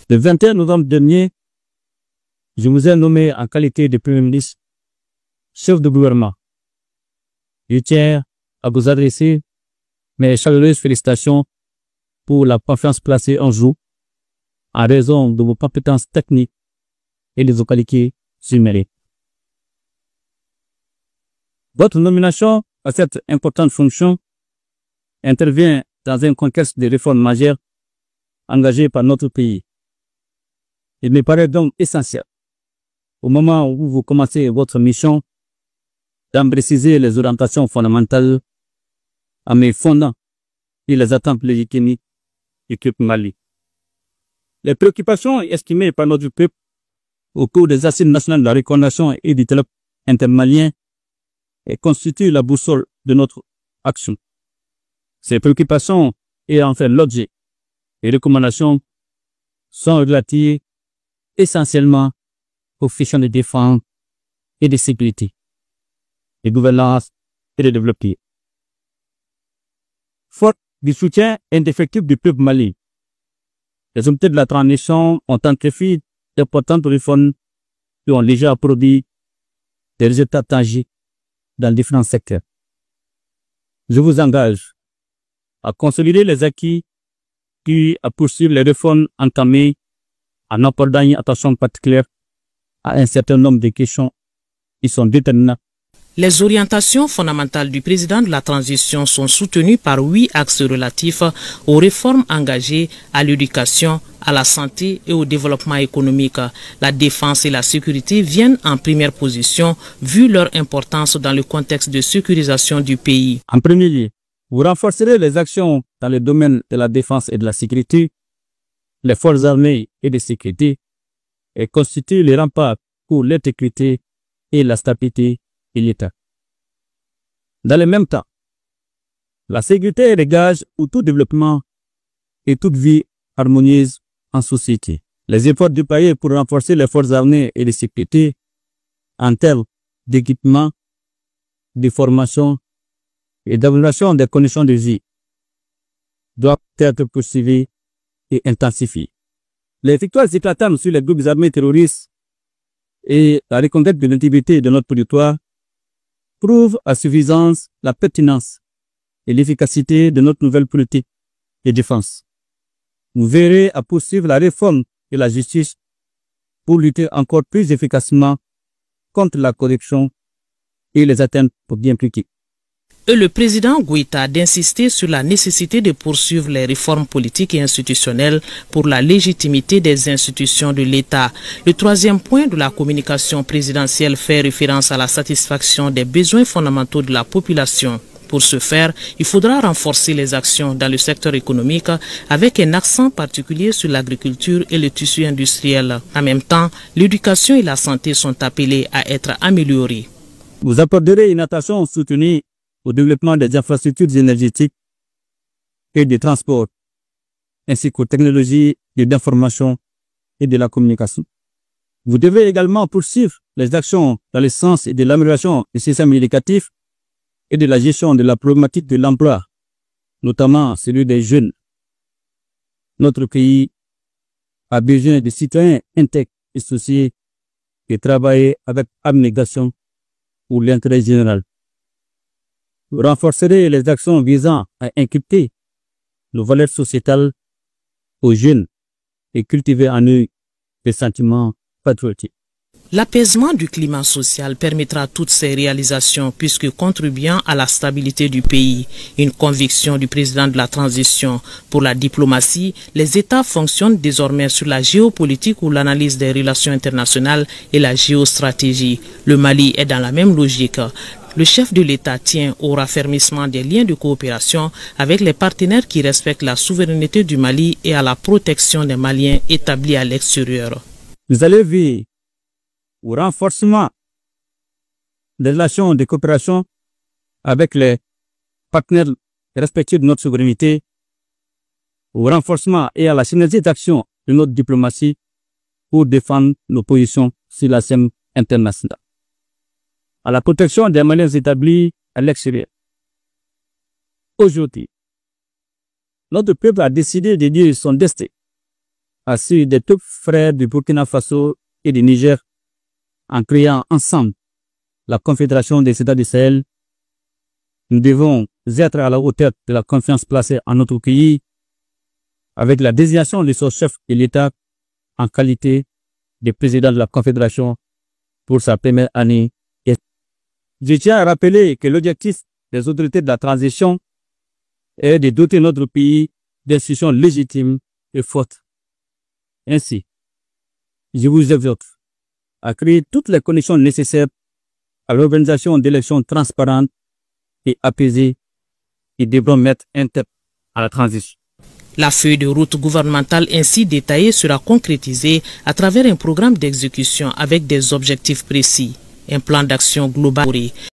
Le 21 novembre dernier, je vous ai nommé en qualité de Premier ministre, chef de gouvernement. Je tiens à vous adresser mes chaleureuses félicitations pour la confiance placée en vous en raison de vos compétences techniques et de vos qualités humaines. Votre nomination à cette importante fonction intervient dans un contexte de réformes majeures engagées par notre pays. Il me paraît donc essentiel, au moment où vous commencez votre mission, d'en préciser les orientations fondamentales en me fondant sur les attentes légitimes du peuple Mali. Les préoccupations estimées par notre peuple au cours des assises nationales de la reconciliation et du dialogue intermalien constituent la boussole de notre action. Ces préoccupations et en fait l'objet et recommandations sont relatives essentiellement aux questions de défense et de sécurité, de gouvernance et de développement. Faute du soutien indéfectible du peuple malien, les autorités de la transition ont entrepris d'importantes réformes qui ont déjà produit des résultats tangibles dans différents secteurs. Je vous engage à consolider les acquis puis à poursuivre les réformes entamées en accordant une attention particulière à un certain nombre de questions qui sont déterminantes. Les orientations fondamentales du président de la transition sont soutenues par 8 axes relatifs aux réformes engagées, à l'éducation, à la santé et au développement économique. La défense et la sécurité viennent en première position, vu leur importance dans le contexte de sécurisation du pays. En premier lieu, vous renforcerez les actions dans le domaine de la défense et de la sécurité. Les forces armées et de sécurité et constituent les remparts pour l'intégrité et la stabilité de l'État. Dans le même temps, la sécurité est le gage pour tout développement et toute vie harmonieuse en société. Les efforts du pays pour renforcer les forces armées et de sécurité en termes d'équipement, de formation et d'amélioration des conditions de vie doivent être poursuivis et intensifiés. Les victoires éclatantes sur les groupes armés terroristes et la reconquête de l'intégrité de notre territoire prouvent à suffisance la pertinence et l'efficacité de notre nouvelle politique de défense. Vous verrez à poursuivre la réforme de la justice pour lutter encore plus efficacement contre la corruption et les atteintes pour bien publics. Et le président Goïta d'insister sur la nécessité de poursuivre les réformes politiques et institutionnelles pour la légitimité des institutions de l'État. Le troisième point de la communication présidentielle fait référence à la satisfaction des besoins fondamentaux de la population. Pour ce faire, il faudra renforcer les actions dans le secteur économique avec un accent particulier sur l'agriculture et le tissu industriel. En même temps, l'éducation et la santé sont appelées à être améliorées. Vous apporterez une attention soutenue au développement des infrastructures énergétiques et des transports, ainsi qu'aux technologies de l'information et de la communication. Vous devez également poursuivre les actions dans le sens de l'amélioration du système éducatif et de la gestion de la problématique de l'emploi, notamment celui des jeunes. Notre pays a besoin de citoyens intègres et associés qui travaillent avec abnégation pour l'intérêt général. Vous renforcerez les actions visant à inculquer nos valeurs sociétales aux jeunes et cultiver en eux des sentiments patriotiques. L'apaisement du climat social permettra toutes ces réalisations puisque contribuant à la stabilité du pays, une conviction du président de la transition. Pour la diplomatie, les États fonctionnent désormais sur la géopolitique ou l'analyse des relations internationales et la géostratégie. Le Mali est dans la même logique. Le chef de l'État tient au raffermissement des liens de coopération avec les partenaires qui respectent la souveraineté du Mali et à la protection des Maliens établis à l'extérieur. Vous allez veiller au renforcement des relations de coopération avec les partenaires respectifs de notre souveraineté, au renforcement et à la synergie d'action de notre diplomatie pour défendre nos positions sur la scène internationale, à la protection des Maliens établis à l'extérieur. Aujourd'hui, notre peuple a décidé de dire son destin assis des deux frères du Burkina Faso et du Niger en créant ensemble la Confédération des États du Sahel. Nous devons être à la hauteur de la confiance placée en notre pays avec la désignation de son chef de l'État en qualité de président de la Confédération pour sa première année. Je tiens à rappeler que l'objectif des autorités de la transition est de doter notre pays d'institutions légitimes et fortes. Ainsi, je vous exhorte à créer toutes les conditions nécessaires à l'organisation d'élections transparentes et apaisées qui devront mettre un terme à la transition. La feuille de route gouvernementale ainsi détaillée sera concrétisée à travers un programme d'exécution avec des objectifs précis, un plan d'action global.